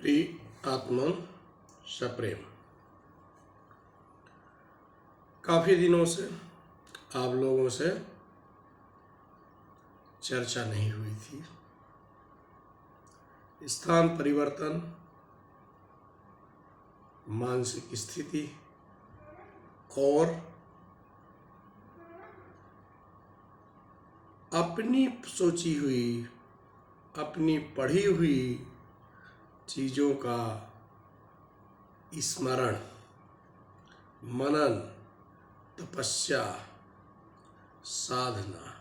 प्रिय आत्मन सप्रेम, काफ़ी दिनों से आप लोगों से चर्चा नहीं हुई थी। स्थान परिवर्तन, मानसिक स्थिति और अपनी सोची हुई, अपनी पढ़ी हुई चीज़ों का स्मरण, मनन, तपस्या, साधना,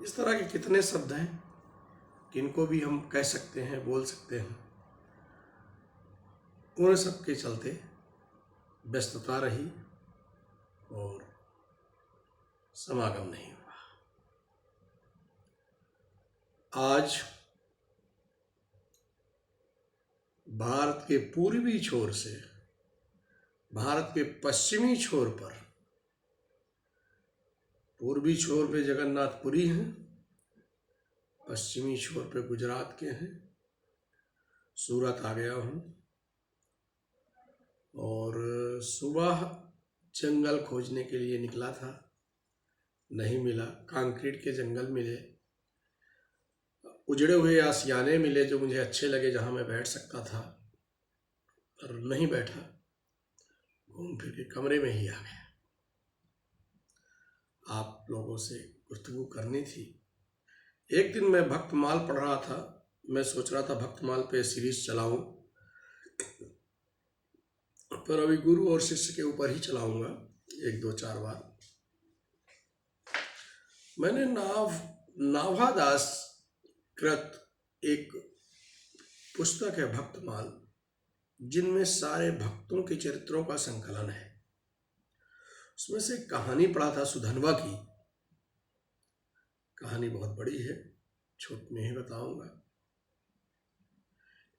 इस तरह के कितने शब्द हैं किनको भी हम कह सकते हैं, बोल सकते हैं। उन सब के चलते व्यस्तता रही और समागम नहीं हुआ। आज भारत के पूर्वी छोर से भारत के पश्चिमी छोर पर, पूर्वी छोर पे जगन्नाथपुरी हैं, पश्चिमी छोर पे गुजरात के हैं। सूरत आ गया हूँ और सुबह जंगल खोजने के लिए निकला था, नहीं मिला। कंक्रीट के जंगल मिले, उजड़े हुए आशियाने मिले जो मुझे अच्छे लगे, जहाँ मैं बैठ सकता था, पर नहीं बैठा। घूम फिर के कमरे में ही आ गया। आप लोगों से गुफ्तगू करनी थी। एक दिन मैं भक्तमाल पढ़ रहा था, मैं सोच रहा था भक्तमाल पे सीरीज चलाऊं, पर अभी गुरु और शिष्य के ऊपर ही चलाऊंगा 1-2-4 बार। मैंने नाभादास कृत एक पुस्तक है भक्तमाल, जिनमें सारे भक्तों के चरित्रों का संकलन है। उसमें से कहानी पढ़ा था सुधनवा की। कहानी बहुत बड़ी है, छोट में ही बताऊंगा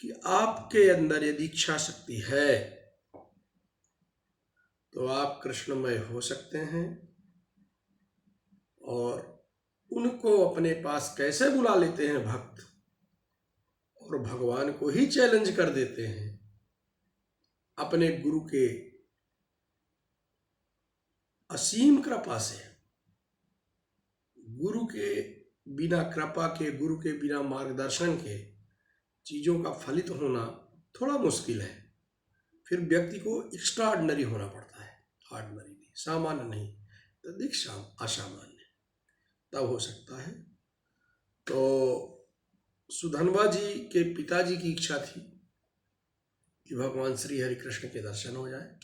कि आपके अंदर यदि इच्छा शक्ति है तो आप कृष्णमय हो सकते हैं, और उनको अपने पास कैसे बुला लेते हैं भक्त, और भगवान को ही चैलेंज कर देते हैं अपने गुरु के असीम कृपा से। गुरु के बिना कृपा के, गुरु के बिना मार्गदर्शन के चीज़ों का फलित होना थोड़ा मुश्किल है। फिर व्यक्ति को एक्स्ट्राऑर्डिनरी होना पड़ता है, ऑर्डिनरी नहीं, सामान्य नहीं, तदिक असामान्य, तब हो सकता है। तो सुधनवा जी के पिताजी की इच्छा थी कि भगवान श्री हरि कृष्ण के दर्शन हो जाए,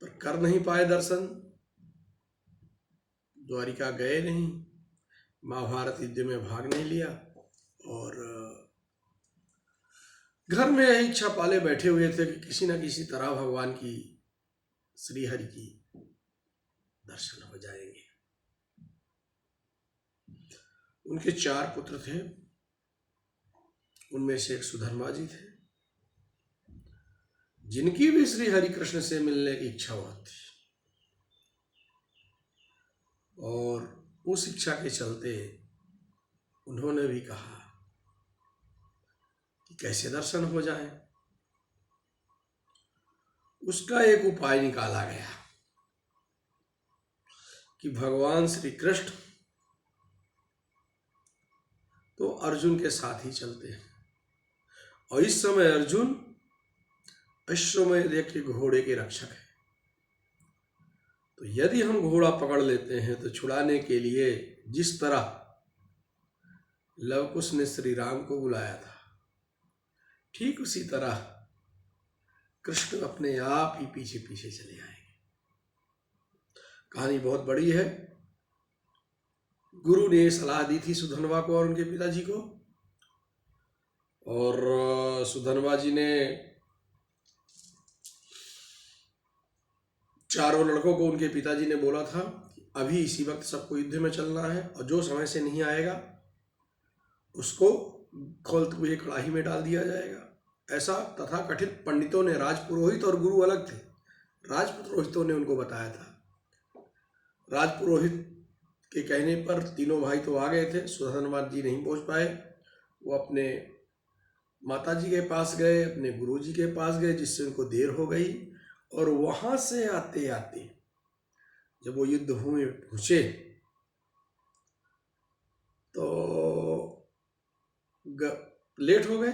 पर कर नहीं पाए दर्शन, द्वारिका गए नहीं, महाभारत युद्ध में भाग नहीं लिया, और घर में यही इच्छा पाले बैठे हुए थे कि किसी न किसी तरह भगवान की, श्री हरि की दर्शन हो जाएंगे। उनके 4 पुत्र थे, उनमें से एक सुधर्मा जी थे, जिनकी भी श्री हरि कृष्ण से मिलने की इच्छा बहुत थी, और उस इच्छा के चलते उन्होंने भी कहा कि कैसे दर्शन हो जाए। उसका एक उपाय निकाला गया कि भगवान श्री कृष्ण तो अर्जुन के साथ ही चलते हैं, और इस समय अर्जुन अश्वमेध के घोड़े के रक्षक है। तो यदि हम घोड़ा पकड़ लेते हैं तो छुड़ाने के लिए जिस तरह लवकुश ने श्री राम को बुलाया था, ठीक उसी तरह कृष्ण अपने आप ही पीछे पीछे चले आएंगे। कहानी बहुत बड़ी है। गुरु ने सलाह दी थी सुधनवा को और उनके पिताजी को, और सुधनवा जी ने चारों लड़कों को, उनके पिताजी ने बोला था कि अभी इसी वक्त सबको युद्ध में चलना है, और जो समय से नहीं आएगा उसको खोलते हुए कड़ाही में डाल दिया जाएगा। ऐसा तथा कथित पंडितों ने, राजपुरोहित और गुरु अलग थे, राजपुरोहितों ने उनको बताया था। राजपुरोहित के कहने पर तीनों भाई तो आ गए थे, सुधनवा जी नहीं पहुंच पाए। वो अपने माताजी के पास गए, अपने गुरुजी के पास गए, जिससे उनको देर हो गई। और वहां से आते आते जब वो युद्ध भूमि में पहुंचे तो लेट हो गए।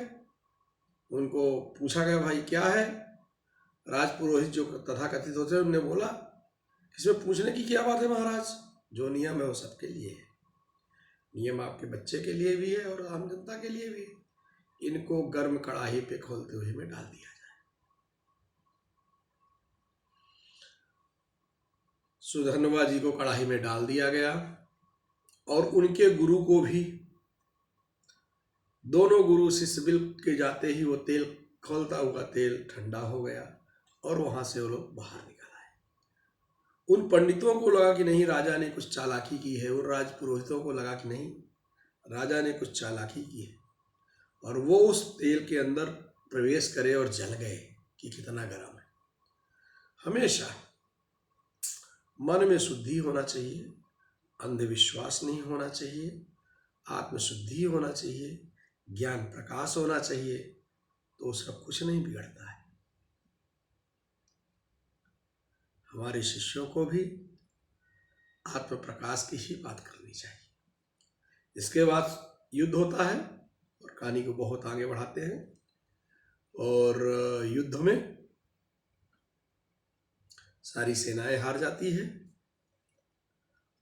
उनको पूछा गया, भाई क्या है? राजपुरोहित जो तथाकथित होते हैं उन्होंने बोला, इसमें पूछने की क्या बात है महाराज, जो नियम है वो सबके लिए है। नियम आपके बच्चे के लिए भी है और आम जनता के लिए भी है। इनको गर्म कड़ाही पे खोलते हुए में डाल दिया जाए। सुधन्वा जी को कड़ाही में डाल दिया गया और उनके गुरु को भी। दोनों गुरु शिष्य बिल के जाते ही वो तेल, खौलता हुआ तेल ठंडा हो गया और वहां से वो लोग बाहर निकल आए। उन पंडितों को लगा कि नहीं, राजा ने कुछ चालाकी की है। उन राजपुरोहितों को लगा कि नहीं, राजा ने कुछ चालाकी की है। और वो उस तेल के अंदर प्रवेश करे और जल गए कि कितना गर्म है। हमेशा मन में शुद्धि होना चाहिए, अंधविश्वास नहीं होना चाहिए, आत्मशुद्धि होना चाहिए, ज्ञान प्रकाश होना चाहिए, तो उसका कुछ नहीं बिगड़ता है। हमारे शिष्यों को भी आत्म प्रकाश की ही बात करनी चाहिए। इसके बाद युद्ध होता है और कहानी को बहुत आगे बढ़ाते हैं। और युद्ध में सारी सेनाएं हार जाती है।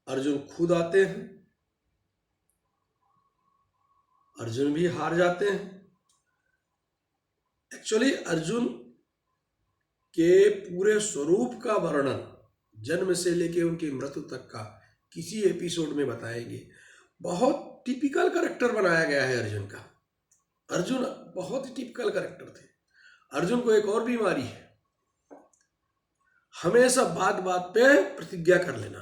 अर्जुन खुद आते हैं, अर्जुन भी हार जाते हैं। एक्चुअली अर्जुन के पूरे स्वरूप का वर्णन जन्म से लेके उनकी मृत्यु तक का किसी एपिसोड में बताएंगे। बहुत टिपिकल कैरेक्टर बनाया गया है अर्जुन का। अर्जुन बहुत ही टिपिकल कैरेक्टर थे। अर्जुन को एक और बीमारी है, हमेशा बात बात पे प्रतिज्ञा कर लेना।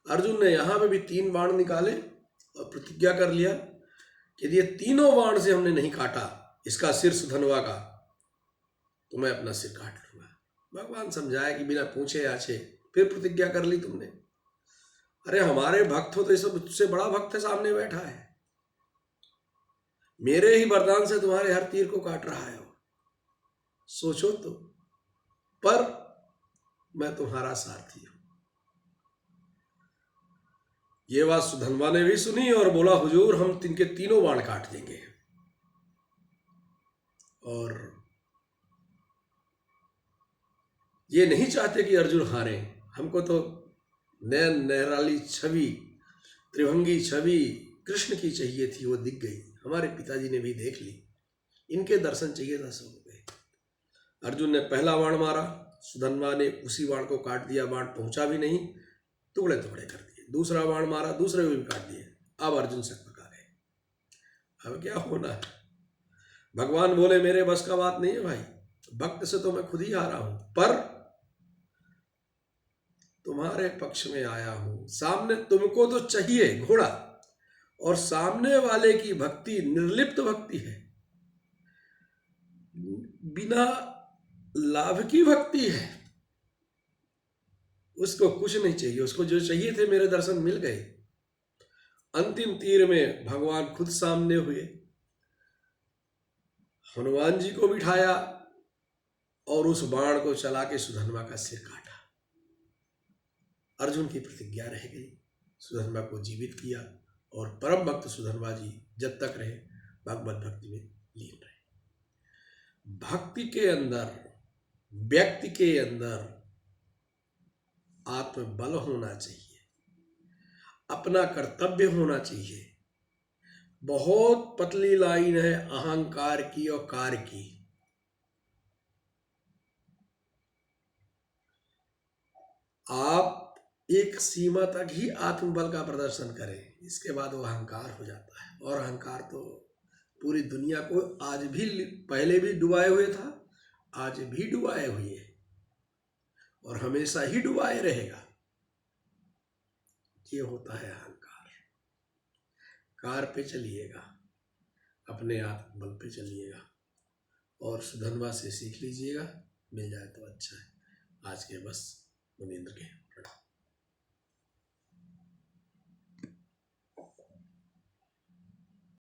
अर्जुन ने यहां पे भी 3 बाण निकाले और प्रतिज्ञा कर लिया कि यदि ये तीनों बाण से हमने नहीं काटा इसका सिर सुधन्वा का, तो मैं अपना सिर काट लूंगा। भगवान समझाया कि बिना पूछे आछे फिर प्रतिज्ञा कर ली तुमने। अरे हमारे भक्त हो तो इससे मुझसे बड़ा भक्त है, सामने बैठा है, मेरे ही वरदान से तुम्हारे हर तीर को काट रहा है। सोचो तो, पर मैं तुम्हारा सारथी हूं। ये बात सुधन्वा ने भी सुनी और बोला, हुजूर हम तिनके तीनों बाण काट देंगे। और ये नहीं चाहते कि अर्जुन हारे। हमको तो नैन नहराली छवि, त्रिभंगी छवि कृष्ण की चाहिए थी, वो दिख गई। हमारे पिताजी ने भी देख ली, इनके दर्शन चाहिए था, सब हो गए। अर्जुन ने पहला बाण मारा, सुधन्वा ने उसी बाण को काट दिया। बाण पहुंचा भी नहीं, टुकड़े टुकड़े कर दिए। दूसरा बाण मारा, दूसरे को भी काट दिए। अब अर्जुन से पका गए। अब क्या होना है? भगवान बोले मेरे बस का बात नहीं है भाई, भक्त से तो मैं खुद ही हारा हूं, पर तुम्हारे पक्ष में आया हूं। सामने तुमको तो चाहिए घोड़ा, और सामने वाले की भक्ति निर्लिप्त भक्ति है, बिना लाभ की भक्ति है। उसको कुछ नहीं चाहिए, उसको जो चाहिए थे मेरे दर्शन मिल गए। अंतिम तीर में भगवान खुद सामने हुए, हनुमान जी को बिठाया और उस बाण को चला के सुधन्वा का सिर काटा। अर्जुन की प्रतिज्ञा रह गई, सुधन्वा को जीवित किया और परम भक्त सुधन्वा जी जब तक रहे भगवत भक्ति में लीन रहे। भक्ति के अंदर, व्यक्ति के अंदर आत्मबल होना चाहिए, अपना कर्तव्य होना चाहिए। बहुत पतली लाइन है अहंकार की और कार्य की। आप एक सीमा तक ही आत्मबल का प्रदर्शन करें, इसके बाद वो अहंकार हो जाता है। और अहंकार तो पूरी दुनिया को आज भी, पहले भी डुबाए हुए था, आज भी डुबाए हुए है और हमेशा ही डुबाए रहेगा। ये होता है अहंकार। कार पे चलिएगा, अपने आत्मबल पे चलिएगा और सुधन्वा से सीख लीजिएगा। मिल जाए तो अच्छा है। आज के बस मुनींद्र के।